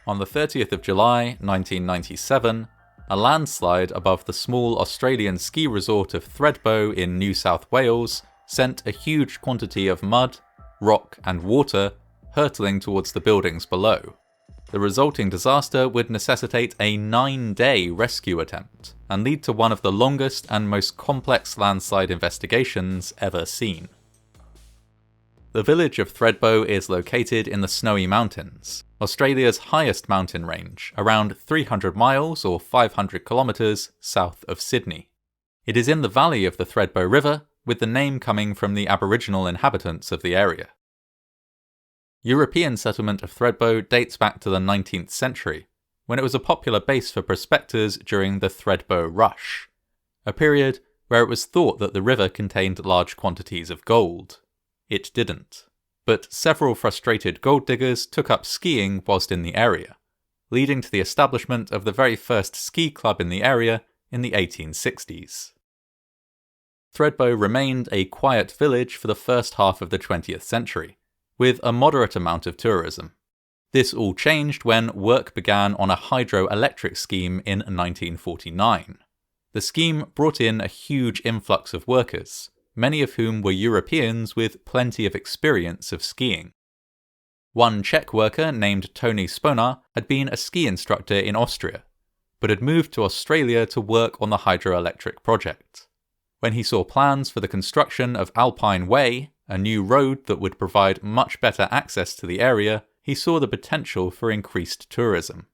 On the 30th of July 1997, a landslide above the small Australian ski resort of Thredbo in New South Wales sent a huge quantity of mud, rock and water hurtling towards the buildings below. The resulting disaster would necessitate a 9-day rescue attempt and lead to one of the longest and most complex landslide investigations ever seen. The village of Thredbo is located in the Snowy Mountains, Australia's highest mountain range, around 300 miles or 500 kilometres south of Sydney. It is in the valley of the Thredbo River, with the name coming from the Aboriginal inhabitants of the area. European settlement of Thredbo dates back to the 19th century, when it was a popular base for prospectors during the Thredbo Rush, a period where it was thought that the river contained large quantities of gold. It didn't, but several frustrated gold diggers took up skiing whilst in the area, leading to the establishment of the very first ski club in the area in the 1860s. Thredbo remained a quiet village for the first half of the 20th century, with a moderate amount of tourism. This all changed when work began on a hydroelectric scheme in 1949. The scheme brought in a huge influx of workers, many of whom were Europeans with plenty of experience of skiing. One Czech worker named Tony Sponar had been a ski instructor in Austria, but had moved to Australia to work on the hydroelectric project. When he saw plans for the construction of Alpine Way, a new road that would provide much better access to the area, he saw the potential for increased tourism.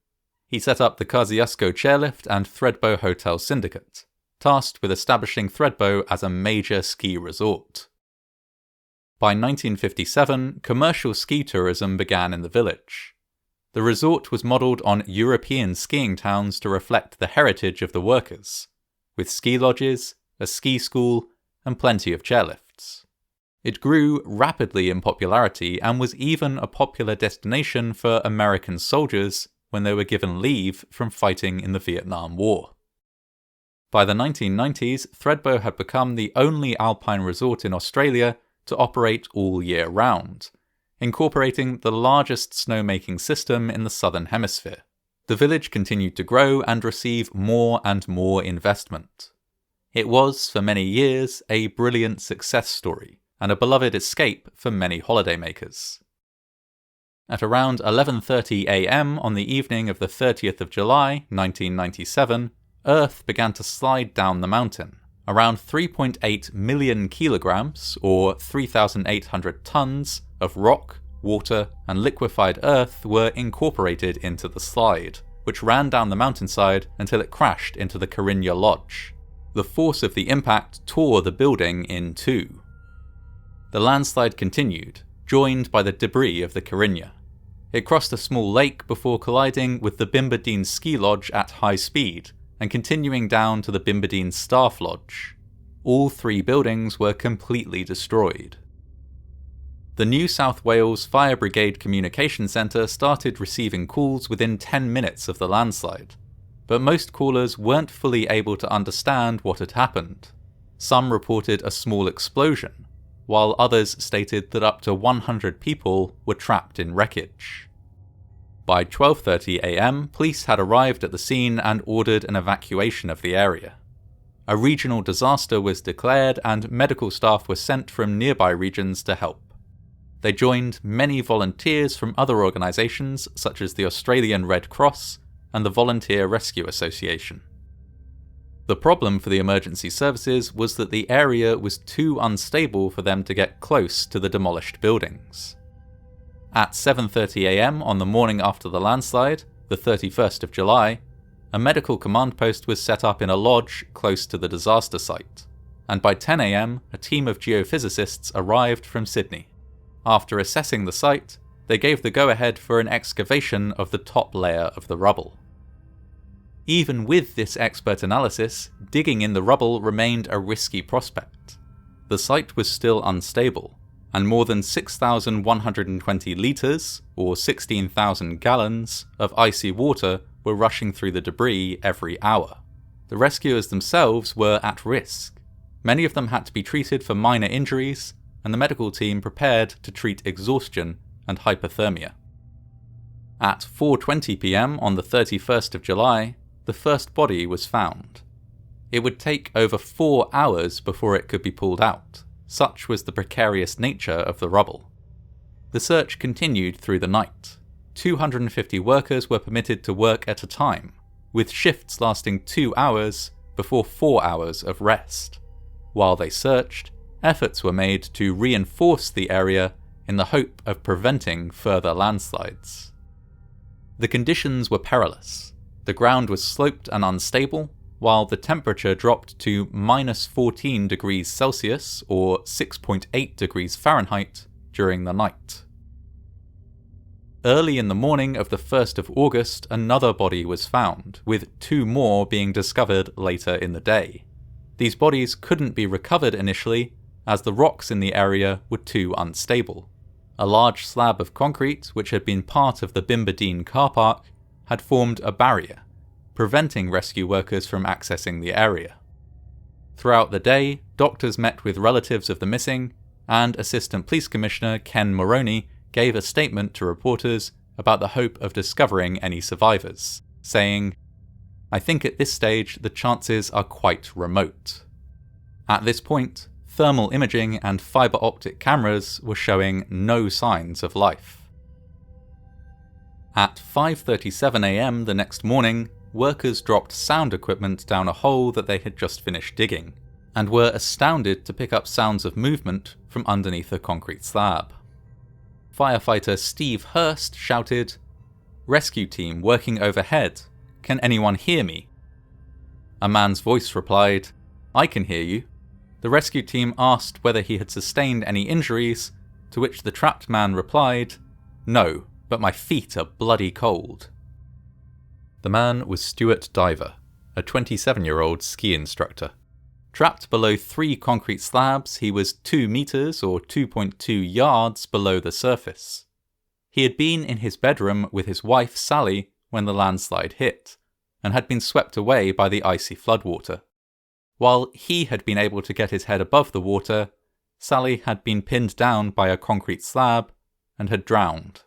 He set up the Kosciuszko Chairlift and Thredbo Hotel Syndicate, tasked with establishing Thredbo as a major ski resort. By 1957, commercial ski tourism began in the village. The resort was modelled on European skiing towns to reflect the heritage of the workers, with ski lodges, a ski school, and plenty of chairlifts. It grew rapidly in popularity and was even a popular destination for American soldiers when they were given leave from fighting in the Vietnam War. By the 1990s, Thredbo had become the only alpine resort in Australia to operate all year round, incorporating the largest snowmaking system in the Southern Hemisphere. The village continued to grow and receive more and more investment. It was, for many years, a brilliant success story, and a beloved escape for many holidaymakers. At around 11:30 a.m. on the evening of the 30th of July, 1997, Earth began to slide down the mountain. Around 3.8 million kilograms, or 3,800 tons, of rock, water, and liquefied earth were incorporated into the slide, which ran down the mountainside until it crashed into the Karinya Lodge. The force of the impact tore the building in two. The landslide continued, joined by the debris of the Karinya. It crossed a small lake before colliding with the Bimbadeen Ski Lodge at high speed, and continuing down to the Bimbadeen Staff Lodge. All three buildings were completely destroyed. The New South Wales Fire Brigade Communication Centre started receiving calls within 10 minutes of the landslide, but most callers weren't fully able to understand what had happened. Some reported a small explosion, while others stated that up to 100 people were trapped in wreckage. By 12:30 a.m, police had arrived at the scene and ordered an evacuation of the area. A regional disaster was declared and medical staff were sent from nearby regions to help. They joined many volunteers from other organisations such as the Australian Red Cross and the Volunteer Rescue Association. The problem for the emergency services was that the area was too unstable for them to get close to the demolished buildings. At 7:30 a.m. on the morning after the landslide, the 31st of July, a medical command post was set up in a lodge close to the disaster site, and by 10 a.m. a team of geophysicists arrived from Sydney. After assessing the site, they gave the go-ahead for an excavation of the top layer of the rubble. Even with this expert analysis, digging in the rubble remained a risky prospect. The site was still unstable, and more than 6,120 litres, or 16,000 gallons, of icy water were rushing through the debris every hour. The rescuers themselves were at risk. Many of them had to be treated for minor injuries, and the medical team prepared to treat exhaustion and hypothermia. At 4:20 p.m. on the 31st of July, the first body was found. It would take over 4 hours before it could be pulled out, such was the precarious nature of the rubble. The search continued through the night. 250 workers were permitted to work at a time, with shifts lasting 2 hours before 4 hours of rest. While they searched, efforts were made to reinforce the area in the hope of preventing further landslides. The conditions were perilous. The ground was sloped and unstable, while the temperature dropped to -14 degrees Celsius or 6.8 degrees Fahrenheit during the night. Early in the morning of the 1st of August, another body was found, with 2 more being discovered later in the day. These bodies couldn't be recovered initially, as the rocks in the area were too unstable. A large slab of concrete, which had been part of the Bimbadeen car park, had formed a barrier, preventing rescue workers from accessing the area. Throughout the day, doctors met with relatives of the missing, and Assistant Police Commissioner Ken Moroney gave a statement to reporters about the hope of discovering any survivors, saying, "I think at this stage the chances are quite remote." At this point, thermal imaging and fibre optic cameras were showing no signs of life. At 5:37 a.m. the next morning, workers dropped sound equipment down a hole that they had just finished digging, and were astounded to pick up sounds of movement from underneath a concrete slab. Firefighter Steve Hurst shouted, "Rescue team working overhead. Can anyone hear me?" A man's voice replied, "I can hear you." The rescue team asked whether he had sustained any injuries, to which the trapped man replied, "No, but my feet are bloody cold." The man was Stuart Diver, a 27-year-old ski instructor. Trapped below 3 concrete slabs, he was 2 meters or 2.2 yards below the surface. He had been in his bedroom with his wife Sally when the landslide hit, and had been swept away by the icy floodwater. While he had been able to get his head above the water, Sally had been pinned down by a concrete slab and had drowned.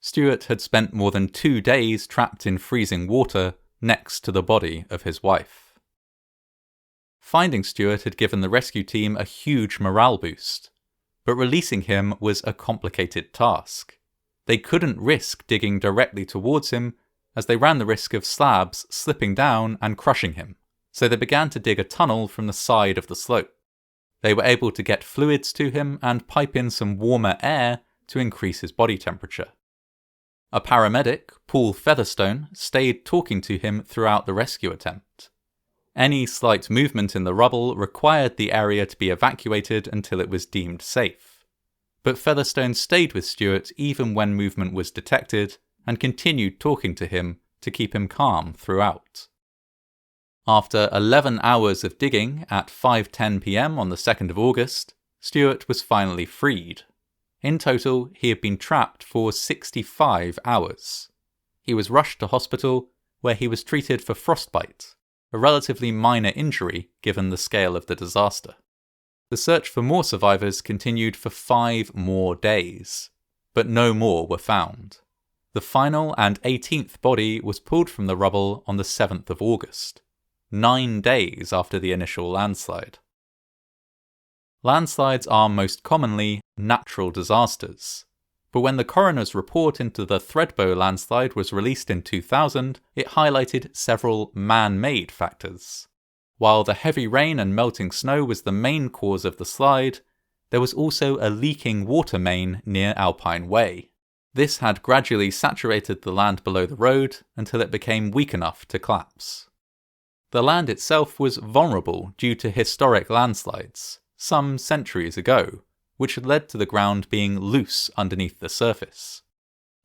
Stuart had spent more than 2 days trapped in freezing water next to the body of his wife. Finding Stuart had given the rescue team a huge morale boost, but releasing him was a complicated task. They couldn't risk digging directly towards him, as they ran the risk of slabs slipping down and crushing him, so they began to dig a tunnel from the side of the slope. They were able to get fluids to him and pipe in some warmer air to increase his body temperature. A paramedic, Paul Featherstone, stayed talking to him throughout the rescue attempt. Any slight movement in the rubble required the area to be evacuated until it was deemed safe. But Featherstone stayed with Stuart even when movement was detected and continued talking to him to keep him calm throughout. After 11 hours of digging at 5:10 p.m. on the 2nd of August, Stuart was finally freed. In total, he had been trapped for 65 hours. He was rushed to hospital, where he was treated for frostbite, a relatively minor injury given the scale of the disaster. The search for more survivors continued for 5 more days, but no more were found. The final and 18th body was pulled from the rubble on the 7th of August, 9 days after the initial landslide. Landslides are most commonly natural disasters, but when the coroner's report into the Thredbo landslide was released in 2000, it highlighted several man-made factors. While the heavy rain and melting snow was the main cause of the slide, there was also a leaking water main near Alpine Way. This had gradually saturated the land below the road until it became weak enough to collapse. The land itself was vulnerable due to historic landslides, some centuries ago, which had led to the ground being loose underneath the surface.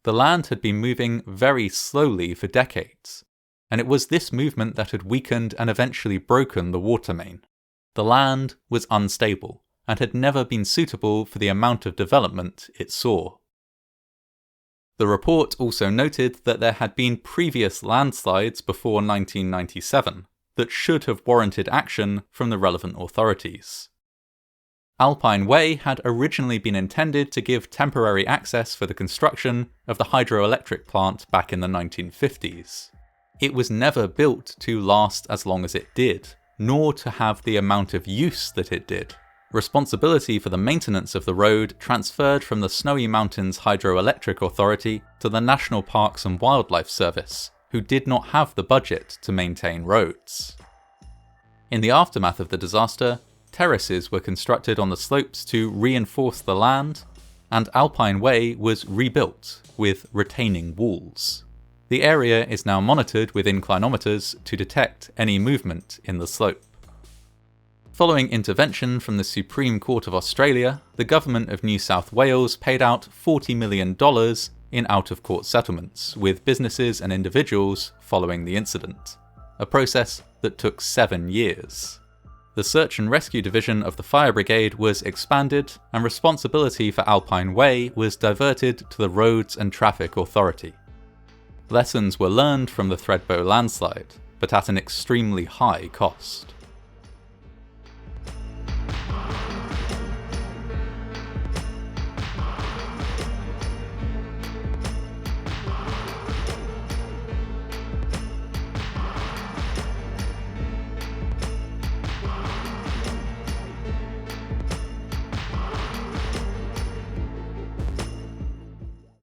The land had been moving very slowly for decades, and it was this movement that had weakened and eventually broken the water main. The land was unstable, and had never been suitable for the amount of development it saw. The report also noted that there had been previous landslides before 1997 that should have warranted action from the relevant authorities. Alpine Way had originally been intended to give temporary access for the construction of the hydroelectric plant back in the 1950s. It was never built to last as long as it did, nor to have the amount of use that it did. Responsibility for the maintenance of the road transferred from the Snowy Mountains Hydroelectric Authority to the National Parks and Wildlife Service, who did not have the budget to maintain roads. In the aftermath of the disaster, terraces were constructed on the slopes to reinforce the land, and Alpine Way was rebuilt with retaining walls. The area is now monitored with inclinometers to detect any movement in the slope. Following intervention from the Supreme Court of Australia, the Government of New South Wales paid out $40 million in out-of-court settlements with businesses and individuals following the incident, a process that took 7 years. The Search and Rescue Division of the Fire Brigade was expanded, and responsibility for Alpine Way was diverted to the Roads and Traffic Authority. Lessons were learned from the Thredbo landslide, but at an extremely high cost.